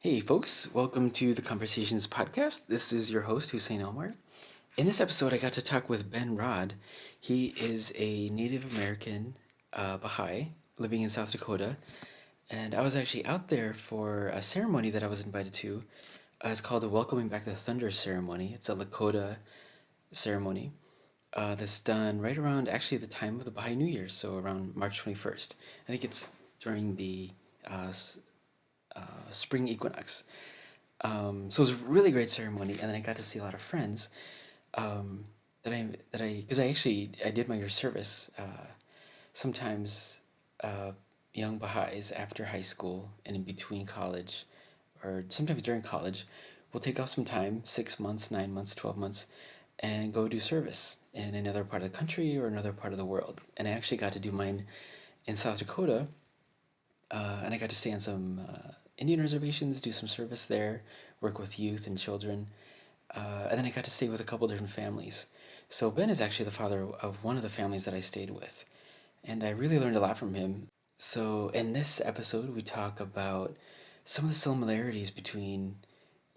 Hey, folks, welcome to the Conversations Podcast. This is your host, Hussein Elmar. In this episode, I got to talk with Ben Rhodd. He is a Native American Baha'i living in South Dakota, and I was actually out there for a ceremony that I was invited to. It's called the Welcoming Back the Thunder ceremony. It's a Lakota ceremony that's done right around actually the time of the Baha'i New Year, so around March 21st. I think it's during the spring equinox. So it was a really great ceremony, and then I got to see a lot of friends because I did my year service. Sometimes young Baha'is after high school and in between college, or sometimes during college, will take off some time, 6 months, 9 months, 12 months, and go do service in another part of the country or another part of the world. And I actually got to do mine in South Dakota, and I got to stay on some Indian reservations, do some service there, work with youth and children, and then I got to stay with a couple different families. So Ben is actually the father of one of the families that I stayed with, and I really learned a lot from him. So in this episode, we talk about some of the similarities between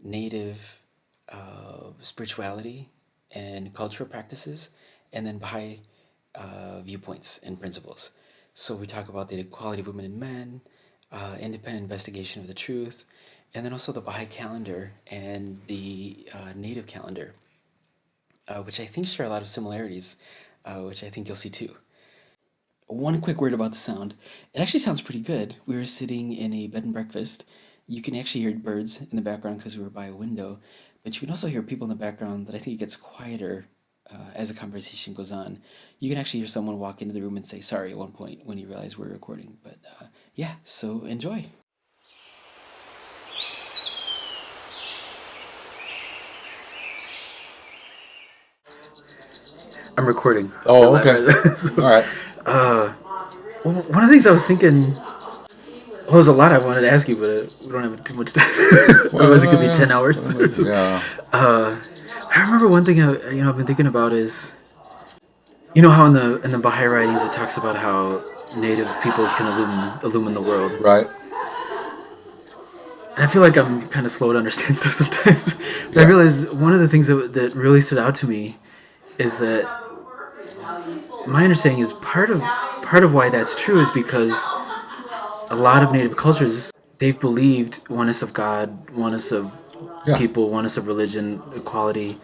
Native spirituality and cultural practices, and then Baha'i viewpoints and principles. So we talk about the equality of women and men, independent investigation of the truth, and then also the Baha'i calendar and the Native calendar, which I think share a lot of similarities, which I think you'll see too. One quick word about the sound. It actually sounds pretty good. We were sitting in a bed and breakfast. You can actually hear birds in the background because we were by a window, but you can also hear people in the background that I think it gets quieter as the conversation goes on. You can actually hear someone walk into the room and say sorry at one point when you realize we're recording. But yeah, so enjoy. I'm recording. Oh, okay. So, All right. well, one of the things I was thinking, well, there's a lot I wanted to ask you, but we don't have too much time. Otherwise, it could be 10 hours. Or so. Yeah. I remember one thing I've been thinking about is, how in the Baha'i writings it talks about how native peoples can illumine the world. Right. And I feel like I'm kind of slow to understand stuff sometimes. But Yeah. I realize one of the things that really stood out to me is that my understanding is part of why that's true is because a lot of native cultures, they've believed oneness of God, oneness of people, oneness of religion, equality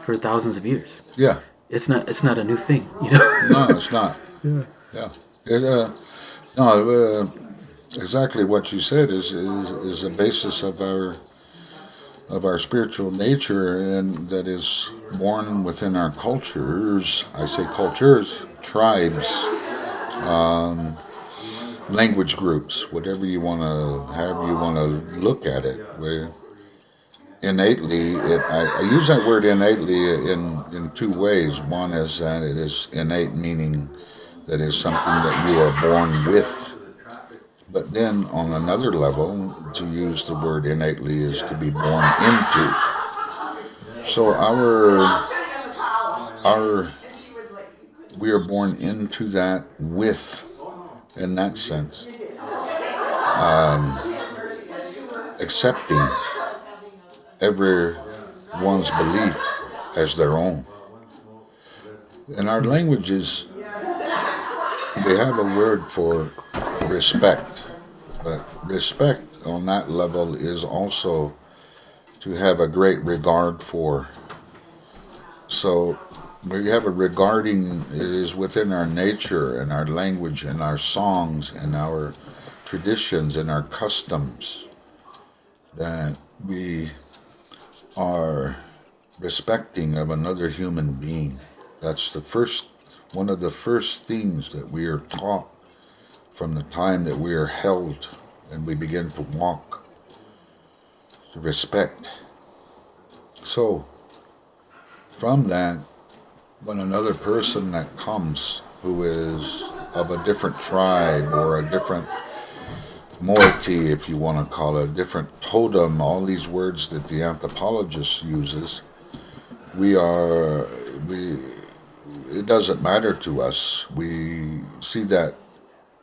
for thousands of years. Yeah. It's not a new thing, No, it's not. Yeah. No, exactly what you said is the basis of our spiritual nature, and that is born within our cultures. I say cultures, tribes, language groups, however you want to look at it. Innately, I use that word innately in two ways. One is that it is innate, meaning that is something that you are born with. But then on another level, to use the word innately is to be born into. So we are born into that with, in that sense, accepting everyone's belief as their own. In our languages, they have a word for respect, but respect on that level is also to have a great regard for. So we have a regarding is within our nature and our language and our songs and our traditions and our customs, that we are respecting of another human being. That's one of the first things that we are taught from the time that we are held and we begin to walk, to respect. So from that, when another person that comes who is of a different tribe or a different moiety, if you want to call it, a different totem, all these words that the anthropologist uses, it doesn't matter to us. We see that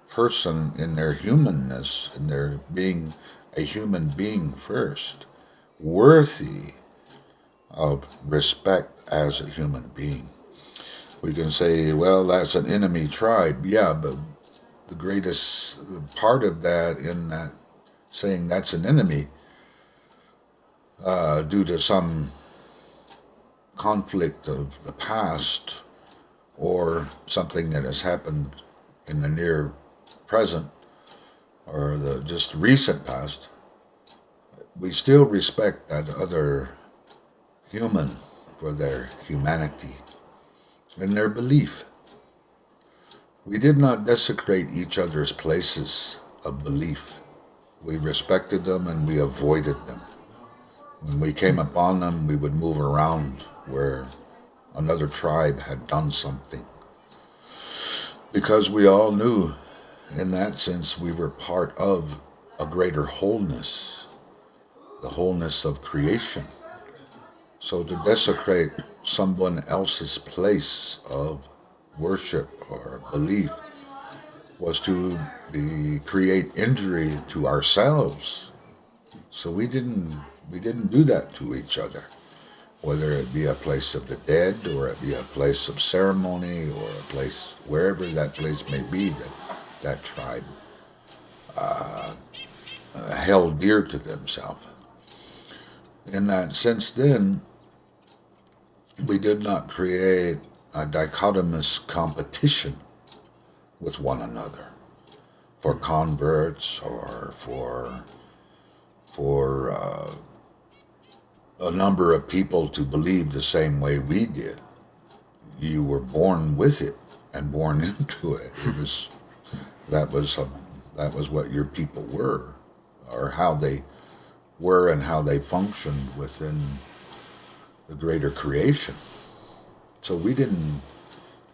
person in their humanness, in their being a human being first, worthy of respect as a human being. We can say, well, that's an enemy tribe. Yeah, but the greatest part of that, in that saying that's an enemy, due to some conflict of the past or something that has happened in the near present or the just recent past, we still respect that other human for their humanity and their belief. We did not desecrate each other's places of belief. We respected them and we avoided them. When we came upon them, we would move around where another tribe had done something. Because we all knew, in that sense, we were part of a greater wholeness, the wholeness of creation. So to desecrate someone else's place of worship or belief was to create injury to ourselves. So we didn't do that to each other, whether it be a place of the dead or it be a place of ceremony or a place wherever that place may be that tribe held dear to themselves. In that sense, then, we did not create a dichotomous competition with one another for converts or for a number of people to believe the same way we did. You were born with it and born into it. That was what your people were, or how they were and how they functioned within the greater creation. So we didn't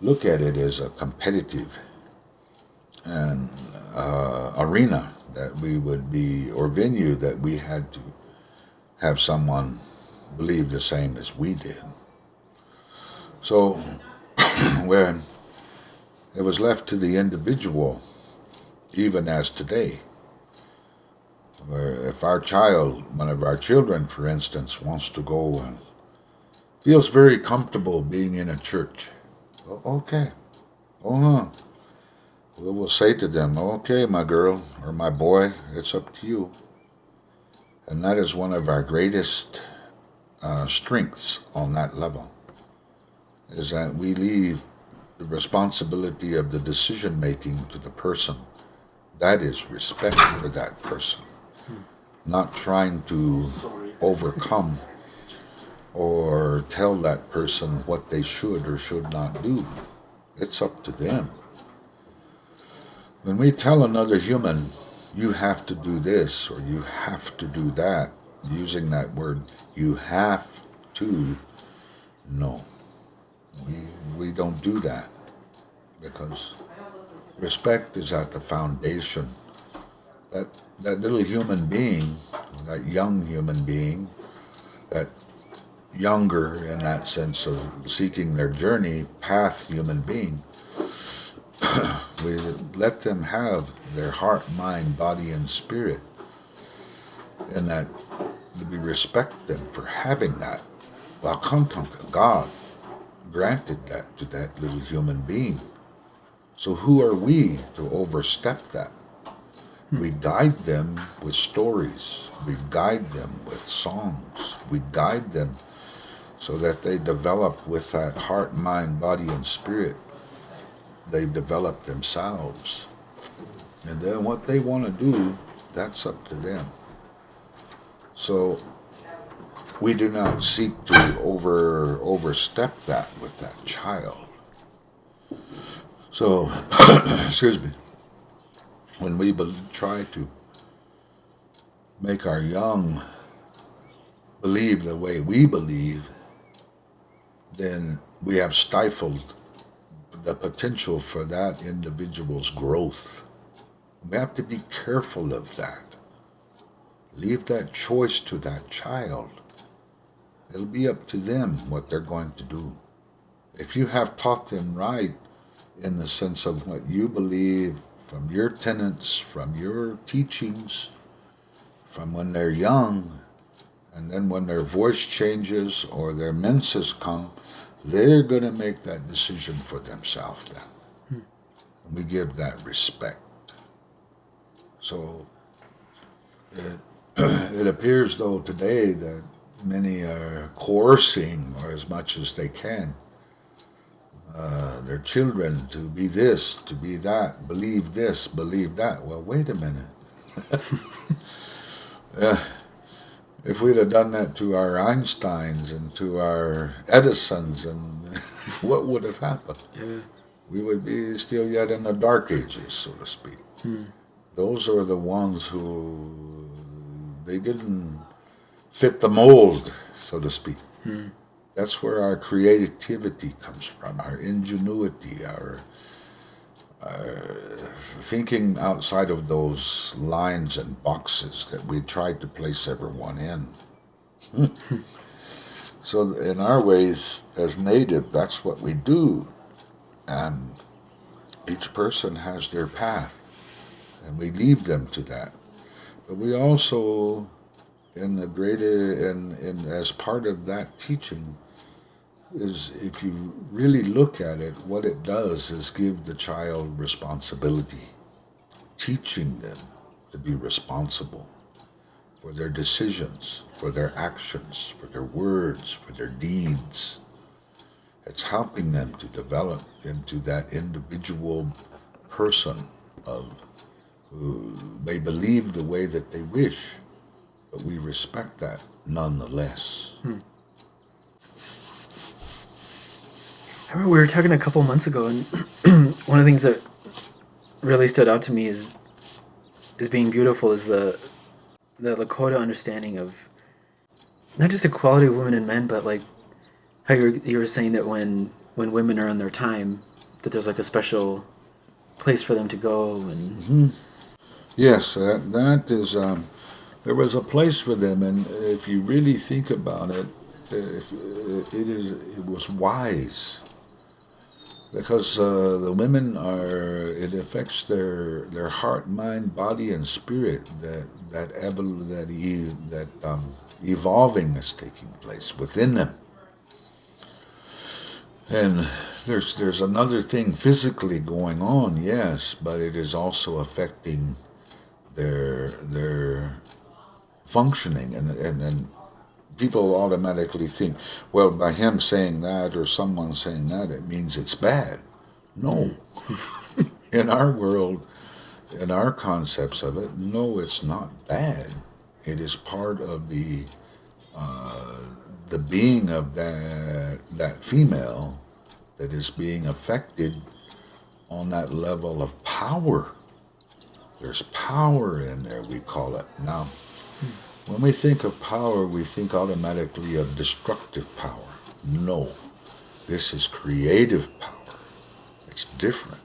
look at it as a competitive and arena that we would be, or venue that we had to have someone believe the same as we did. So when it was left to the individual, even as today, where if our child, one of our children, for instance, wants to go and feels very comfortable being in a church, okay, we will say to them, okay, my girl or my boy, it's up to you. And that is one of our greatest strengths on that level, is that we leave the responsibility of the decision making to the person. That is respect for that person, not trying to overcome or tell that person what they should or should not do. It's up to them. When we tell another human, you have to do this or you have to do that, using that word, you have to, no. We don't do that, because respect is at the foundation. That little human being, that young human being, that younger in that sense of seeking their journey path human being, we let them have their heart, mind, body, and spirit, and that we respect them for having that. Well, God granted that to that little human being. So who are we to overstep that? We guide them with stories. We guide them with songs. We guide them so that they develop with that heart, mind, body, and spirit. They develop themselves. And then what they want to do, that's up to them. So we do not seek to overstep that with that child. So, excuse me, when we try to make our young believe the way we believe, then we have stifled the potential for that individual's growth. We have to be careful of that. Leave that choice to that child. It'll be up to them what they're going to do. If you have taught them right in the sense of what you believe from your tenets, from your teachings, from when they're young, and then when their voice changes or their menses come, they're going to make that decision for themselves then. And we give that respect. So it, it appears, though, today that many are coercing, or as much as they can, their children to be this, to be that, believe this, believe that. Well, wait a minute. If we'd have done that to our Einsteins and to our Edisons, and what would have happened? Yeah. We would be still yet in the dark ages, so to speak. Those are the ones who they didn't fit the mold, so to speak. That's where our creativity comes from, our ingenuity, our thinking outside of those lines and boxes that we tried to place everyone in. So in our ways, as native, that's what we do. And each person has their path, and we leave them to that. But we also, in the greater, in as part of that teaching, is if you really look at it, what it does is give the child responsibility, teaching them to be responsible for their decisions, for their actions, for their words, for their deeds. It's helping them to develop into that individual person of who they believe the way that they wish, but we respect that nonetheless. I remember we were talking a couple months ago, and one of the things that really stood out to me is being beautiful is the Lakota understanding of not just equality of women and men, but like how you were saying that when women are on their time, that there's like a special place for them to go and. Yes, that is. There was a place for them, and if you really think about it, it was wise, because the women are. It affects their heart, mind, body, and spirit. That evolving is taking place within them. And there's another thing physically going on, yes, but it is also affecting their functioning, and people automatically think, well, by him saying that or someone saying that, it means it's bad. No. In our world, in our concepts of it, no, it's not bad. It is part of the being of that female that is being affected on that level of power. There's power in there, we call it. Now, when we think of power, we think automatically of destructive power. No, this is creative power. It's different.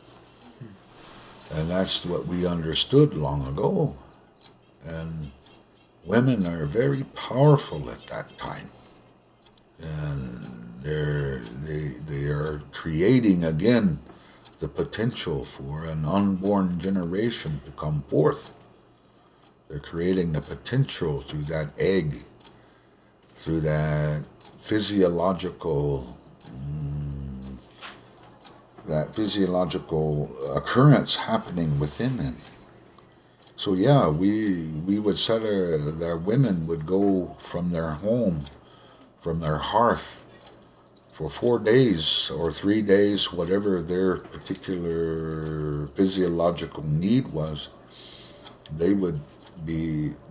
And that's what we understood long ago. And women are very powerful at that time. And they are creating again the potential for an unborn generation to come forth. They're creating the potential through that egg, through that physiological occurrence happening within them. So yeah, we would set our women would go from their home, from their hearth, for 4 days or 3 days, whatever their particular physiological need was. They would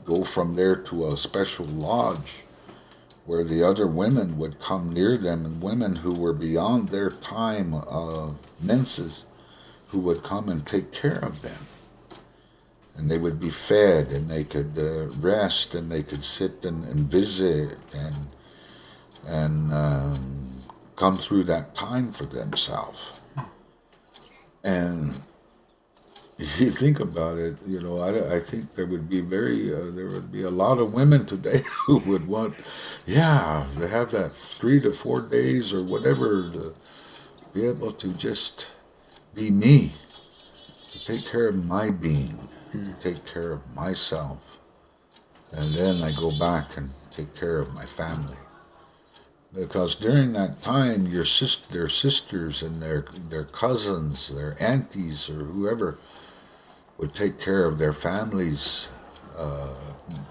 go from there to a special lodge where the other women would come near them, and women who were beyond their time of menses, who would come and take care of them. And they would be fed, and they could rest, and they could sit and visit and come through that time for themselves. And you think about it, I think there would be a lot of women today who would want, to have that 3 to 4 days or whatever to be able to just be me, to take care of my being, to take care of myself, and then I go back and take care of my family. Because during that time, their sisters and their cousins, their aunties, or whoever would take care of their families, uh,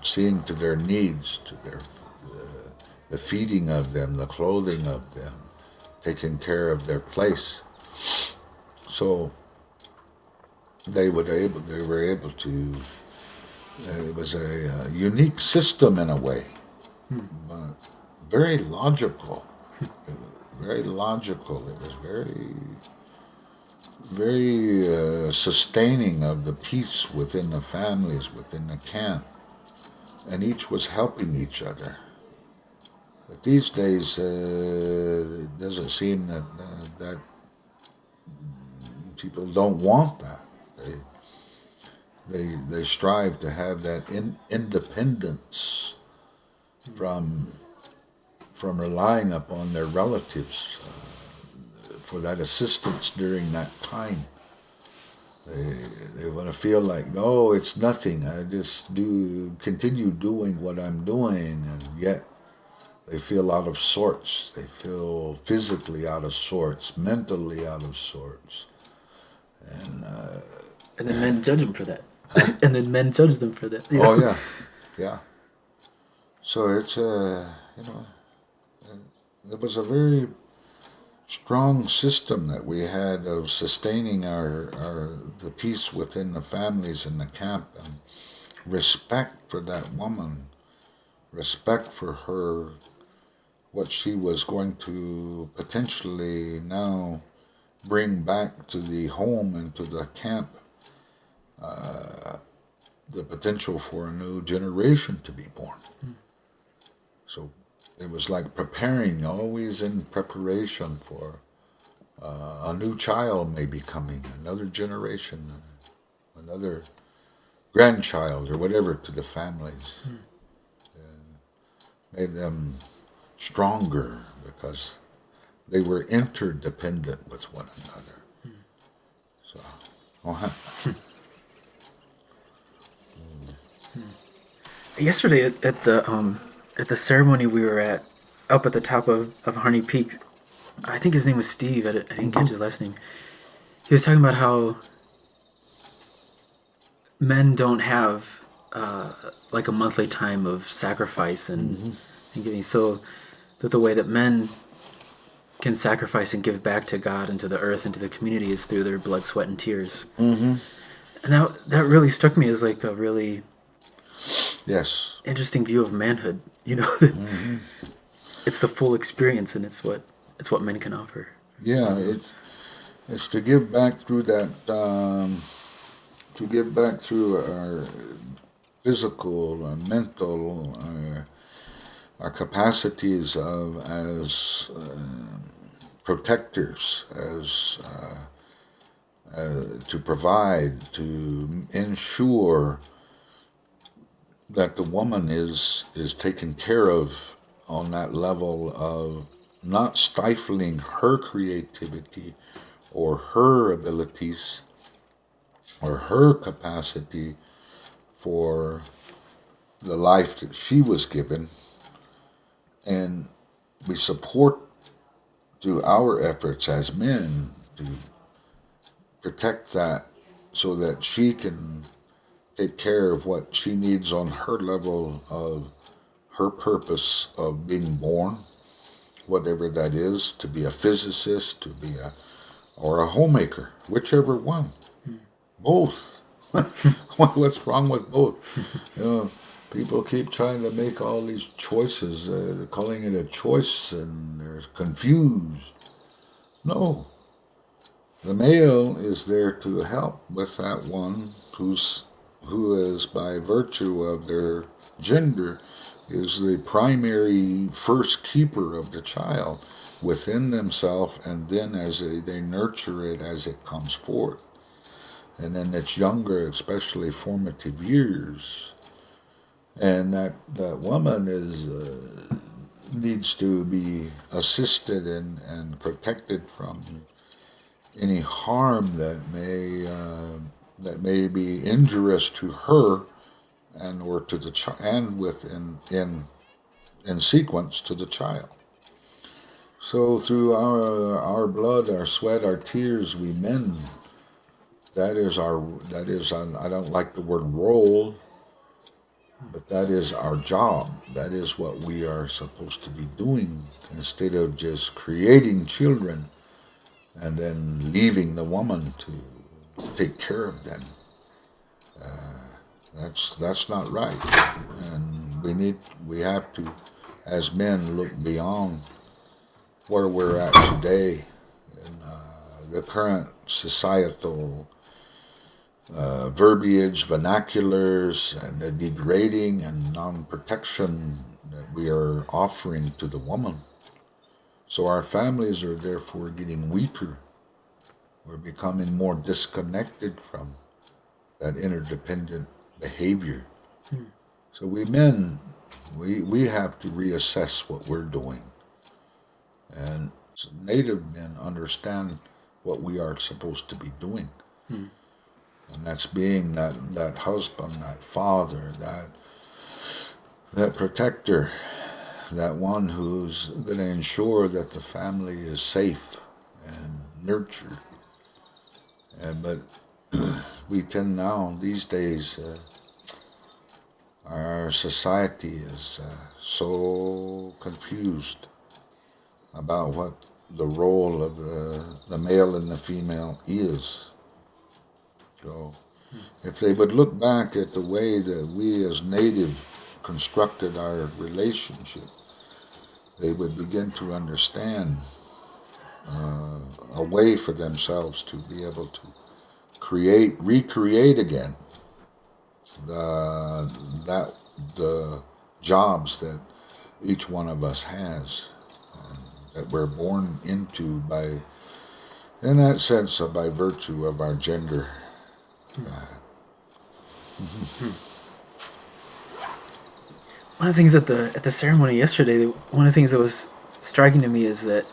seeing to their needs, to the feeding of them, the clothing of them, taking care of their place. So they were able to. It was a unique system in a way, but very logical. It was very logical. It was very sustaining of the peace within the families, within the camp, and each was helping each other. But these days, it doesn't seem that people don't want that. They strive to have that independence from relying upon their relatives for that assistance during that time. They, they want to feel like, no, it's nothing. I just continue doing what I'm doing, and yet they feel out of sorts. They feel physically out of sorts, mentally out of sorts, and And then men judge them for that. And then men judge them for that. oh yeah, yeah. So it's it was a very strong system that we had of sustaining our the peace within the families in the camp, and respect for that woman, respect for her, what she was going to potentially now bring back to the home and to the camp, the potential for a new generation to be born. So it was like preparing, always in preparation for a new child may be coming, another generation, another grandchild, or whatever to the families. Made them stronger because they were interdependent with one another. So, Yesterday at the ceremony we were at, up at the top of Harney Peak, I think his name was Steve. I didn't catch his last name. He was talking about how men don't have like a monthly time of sacrifice and giving. So that the way that men can sacrifice and give back to God and to the earth and to the community is through their blood, sweat, and tears. mm-hmm. And that really struck me as like a really Yes. interesting view of manhood. You know, it's the full experience, and it's what men can offer. Yeah, it's to give back through that, to give back through our physical, our mental, our capacities as protectors, as to provide, to ensure that the woman is taken care of on that level of not stifling her creativity or her abilities or her capacity for the life that she was given, and we support through our efforts as men to protect that so that she can take care of what she needs on her level of her purpose of being born, whatever that is, to be a physicist, or a homemaker, whichever one. Both. What's wrong with both? You know, people keep trying to make all these choices, calling it a choice, and they're confused. No. The male is there to help with that one who is, by virtue of their gender, is the primary first keeper of the child within themselves, and then as they nurture it as it comes forth. And in its younger, especially formative years. And that woman needs to be assisted and protected from any harm that may be injurious to her and or to the and within in sequence to the child. So through our blood, our sweat, our tears, we mend. That is I don't like the word role, but that is our job. That is what we are supposed to be doing instead of just creating children and then leaving the woman to take care of them. That's not right, and we have to, as men, look beyond where we're at today in the current societal verbiage, vernaculars, and the degrading and non-protection that we are offering to the woman. So our families are therefore getting weaker. We're becoming more disconnected from that interdependent behavior. So we men, we have to reassess what we're doing. And so Native men understand what we are supposed to be doing. And that's being that husband, that father, that protector, that one who's going to ensure that the family is safe and nurtured. But we tend now, these days, our society is so confused about what the role of the male and the female is. So if they would look back at the way that we as Native constructed our relationship, they would begin to understand a way for themselves to be able to recreate again the jobs that each one of us has, that we're born into by, in that sense, by virtue of our gender. One of the things at the ceremony yesterday, one of the things that was striking to me is that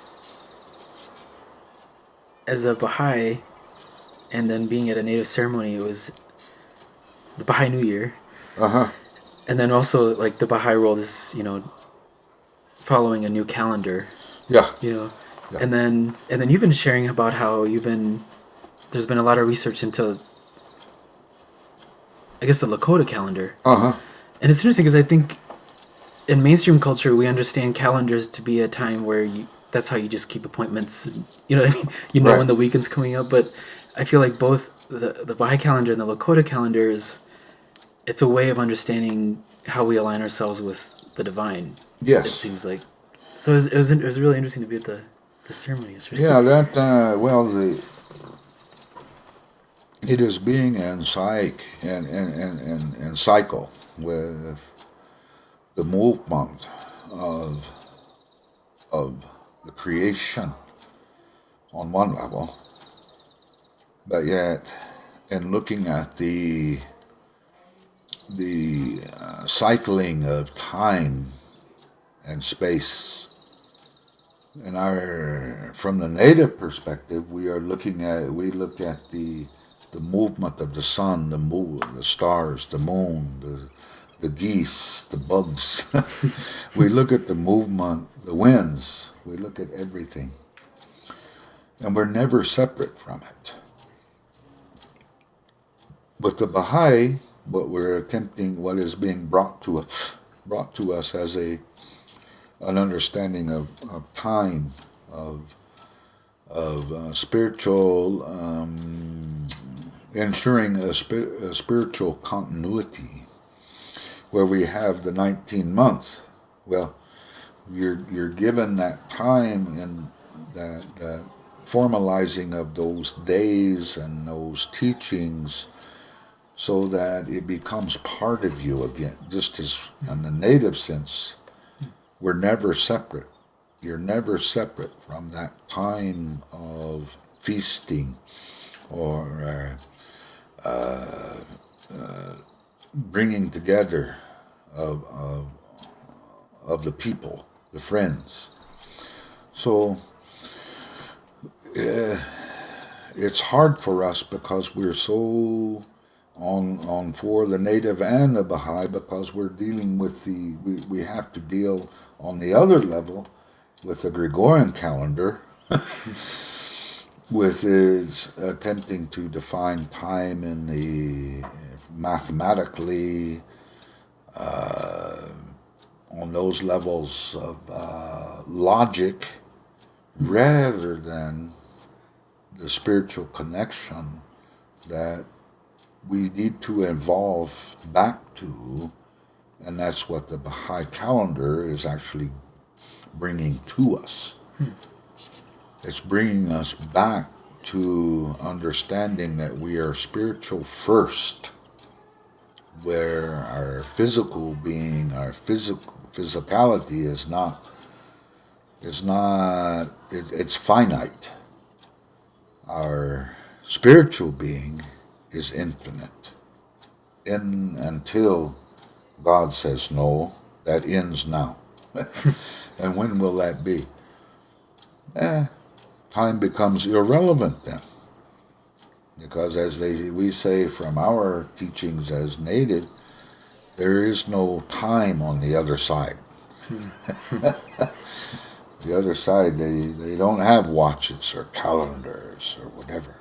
as a Baha'i, and then being at a Native ceremony, it was the Baha'i New Year, Uh-huh. and then also like the Baha'i world is following a new calendar, Yeah. you know, Yeah. and then you've been sharing about how there's been a lot of research into, I guess, the Lakota calendar. Uh-huh. And it's interesting because I think in mainstream culture we understand calendars to be a time where that's how you just keep appointments. You know what I mean? You know Right. when the weekend's coming up, but I feel like both the Baha'i calendar and the Lakota calendar it's a way of understanding how we align ourselves with the divine. It Yes. seems like. So it was really interesting to be at the ceremony yesterday. Yeah, it is being in cycle with the movement of the creation on one level, but yet in looking at the cycling of time and space. From the native perspective, we look at the movement of the sun, the stars, the moon, the geese, the bugs. We look at the movement, the winds. We look at everything, and we're never separate from it. With the Baha'i, what is being brought to us as an understanding of time, of spiritual, ensuring a spiritual continuity, where we have the 19 months. Well, you're given that time and that formalizing of those days and those teachings, so that it becomes part of you again. Just as in the native sense, we're never separate. You're never separate from that time of feasting or bringing together of the people, the friends. So it's hard for us because we're so on for the native and the Baha'i, because we're dealing with we have to deal on the other level with the Gregorian calendar, with its attempting to define time in the mathematically on those levels of logic rather than the spiritual connection that we need to evolve back to, and that's what the Baha'i calendar is actually bringing to us. It's bringing us back to understanding that we are spiritual first, where our physical being, our physicality it's finite. Our spiritual being is infinite. Until God says no, that ends now. And when will that be? Time becomes irrelevant then. Because as we say from our teachings as native, there is no time on the other side. The other side, they don't have watches or calendars or whatever.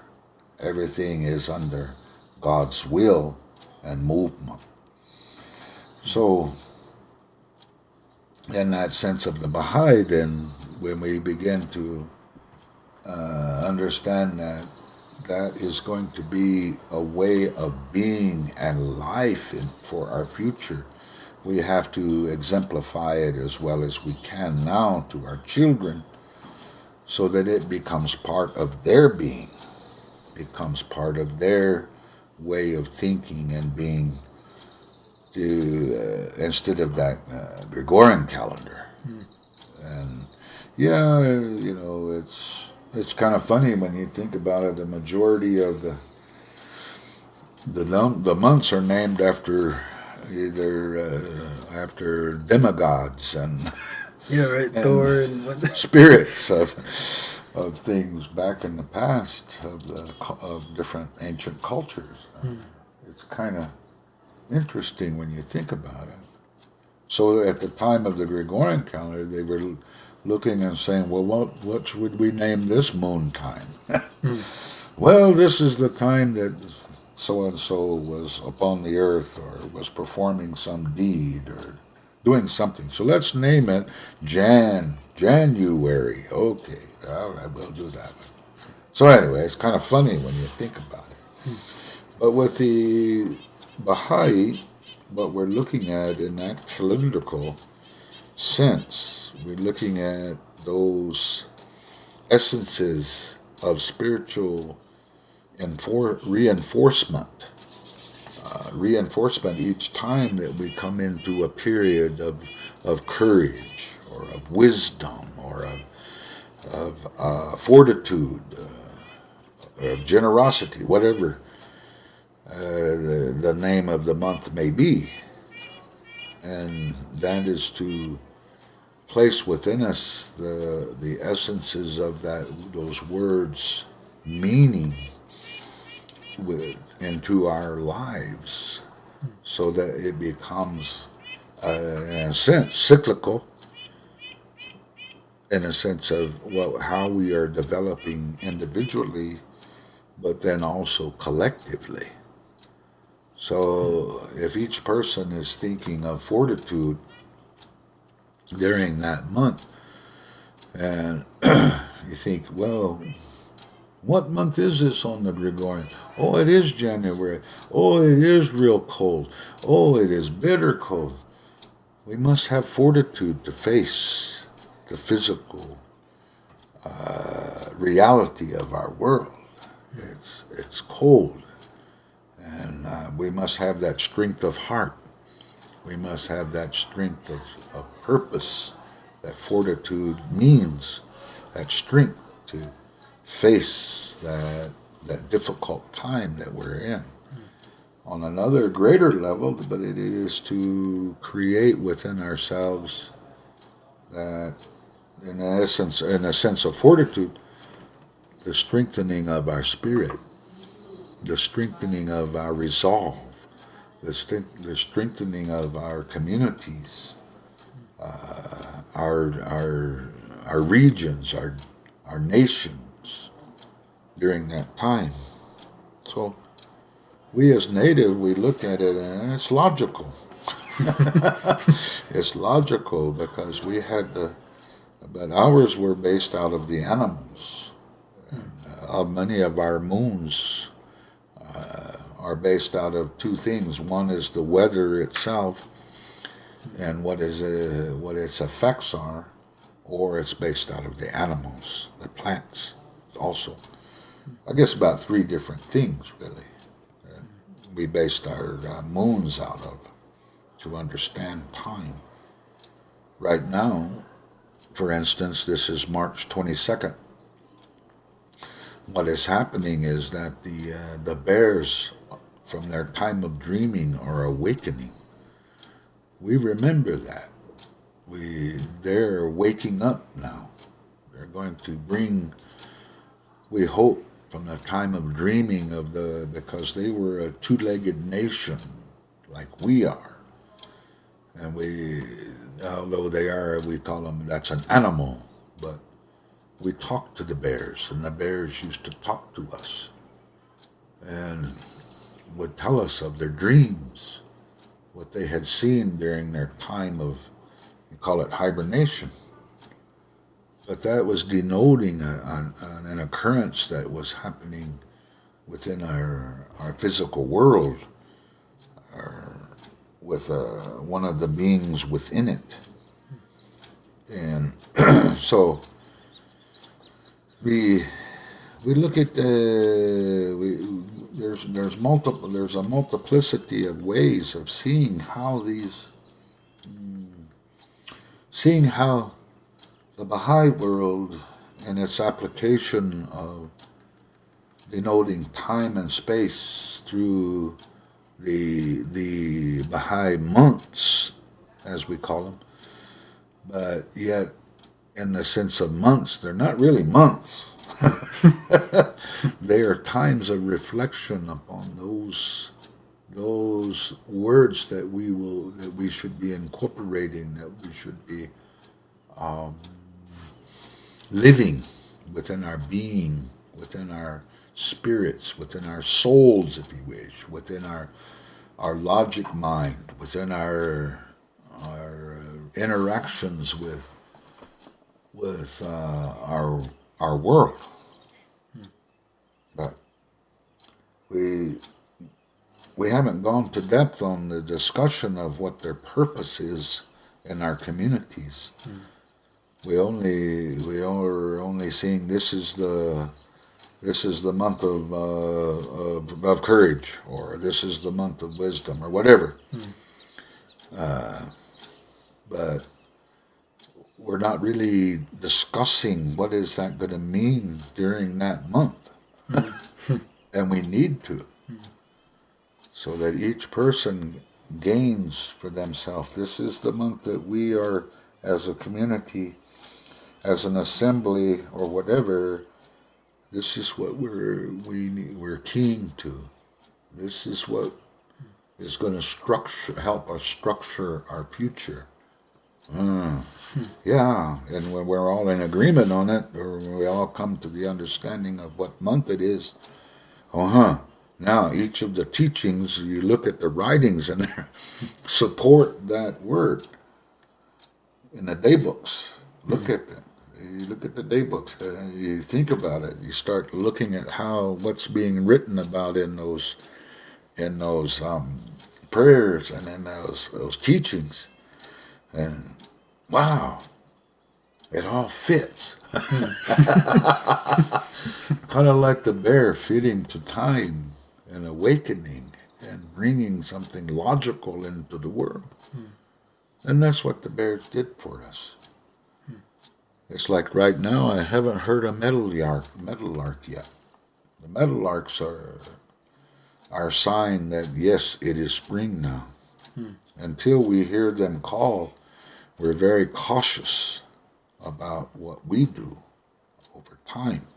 Everything is under God's will and movement. So, in that sense of the Baha'i, then, when we begin to understand that that is going to be a way of being and life for our future, we have to exemplify it as well as we can now to our children, so that it becomes part of their being, becomes part of their way of thinking and being, instead of that Gregorian calendar. And yeah, it's kind of funny when you think about it. The majority of the months are named after either after demigods and Yeah, right. and Thor and what? spirits of things back in the past of different ancient cultures. It's kind of interesting when you think about it. So at the time of the Gregorian calendar, they were looking and saying, well, what should we name this moon time? Well, this is the time that so-and-so was upon the earth or was performing some deed or doing something. So let's name it January. Okay, all right, we'll do that. So anyway, it's kind of funny when you think about it. But with the Baha'i, what we're looking at in that cylindrical sense, we're looking at those essences of spiritual reinforcement. Reinforcement each time that we come into a period of courage or of wisdom or of fortitude, or of generosity, whatever the name of the month may be. And that is to place within us the essences of those words meaning into our lives, so that it becomes, in a sense, cyclical, in a sense of how we are developing individually, but then also collectively. So if each person is thinking of fortitude during that month, and you think, well, what month is this on the Gregorian? Oh, it is January. Oh, it is real cold. Oh, it is bitter cold. We must have fortitude to face the physical reality of our world. It's cold. And we must have that strength of heart. We must have that strength of purpose. That fortitude means that strength to face that difficult time that we're in. On another greater level, but it is to create within ourselves that, in essence, in a sense of fortitude, the strengthening of our spirit, the strengthening of our resolve, the strengthening of our communities, our regions, our nations during that time. So we as native, we look at it and it's logical. It's logical because we had but ours were based out of the animals. Many of our moons are based out of two things. One is the weather itself and what its effects are, or it's based out of the animals, the plants also. I guess about three different things, really. We based our moons out of to understand time. Right now, for instance, this is March 22nd. What is happening is that the bears, from their time of dreaming, are awakening. We remember that. They're waking up now. They're going to bring, we hope, from the time of dreaming because they were a two-legged nation like we are. And although we call them, that's an animal, but we talk to the bears, and the bears used to talk to us and would tell us of their dreams, what they had seen during their time of, you call it hibernation. But that was denoting an occurrence that was happening within our physical world, with one of the beings within it. And so we look at there's a multiplicity of ways of seeing how the Baha'i world and its application of denoting time and space through the Baha'i months, as we call them, but yet in the sense of months, they're not really months. They are times of reflection upon those words that we should be incorporating, that we should be living within our being, within our spirits, within our souls, if you wish, within our logic mind, within our interactions with our world. But we haven't gone to depth on the discussion of what their purpose is in our communities. We are only seeing this is the month of courage, or this is the month of wisdom, or whatever. But we're not really discussing what is that going to mean during that month. And we need to, so that each person gains for themselves. This is the month that we are, as a community, as an assembly, or whatever, this is what we're keen to. This is what is going to help us structure our future. Yeah, and when we're all in agreement on it, or when we all come to the understanding of what month it is, now each of the teachings, you look at the writings and they support that word in the day books. Look at them. You look at the day books, you think about it, you start looking at what's being written about in those prayers and in those teachings, and wow, it all fits. Kind of like the bear fitting to time and awakening and bringing something logical into the world. And that's what the bears did for us. It's like right now I haven't heard a meadowlark yet. The meadowlarks are our sign that yes, it is spring now. Until we hear them call, we're very cautious about what we do over time.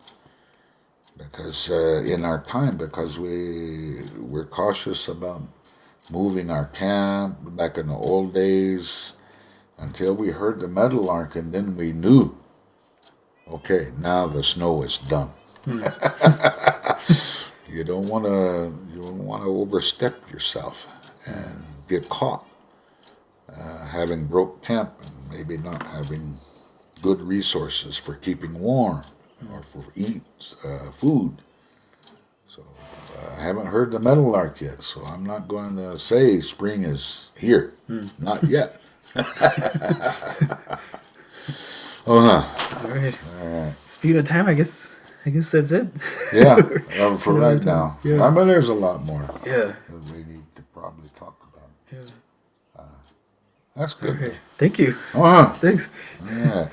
because in our time, because we're cautious about moving our camp back in the old days until we heard the meadowlark, and then we knew, okay, now the snow is done. Hmm. You don't want to overstep yourself and get caught having broke camp and maybe not having good resources for keeping warm or for food. So I haven't heard the meadowlark yet, so I'm not going to say spring is here. Hmm. Not yet. Uh-huh. All right. All right. Speaking of time, I guess that's it. Yeah, for right now. Yeah. I mean, there's a lot more Yeah. that we need to probably talk about. Yeah. That's good. Okay. Thank you. Uh-huh. Thanks. All right.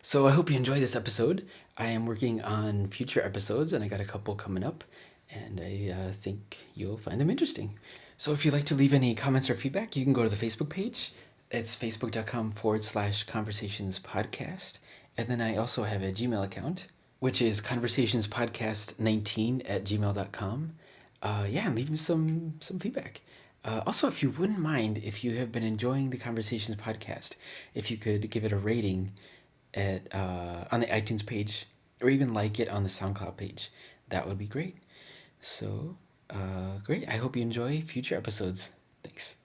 So I hope you enjoyed this episode. I am working on future episodes, and I got a couple coming up, and I think you'll find them interesting. So if you'd like to leave any comments or feedback, you can go to the Facebook page. It's facebook.com/conversations podcast. And then I also have a Gmail account, which is conversationspodcast19@gmail.com. Yeah, and leave me some feedback. Also, if you wouldn't mind, if you have been enjoying the Conversations podcast, if you could give it a rating at on the iTunes page, or even like it on the SoundCloud page, that would be great. So, great. I hope you enjoy future episodes. Thanks.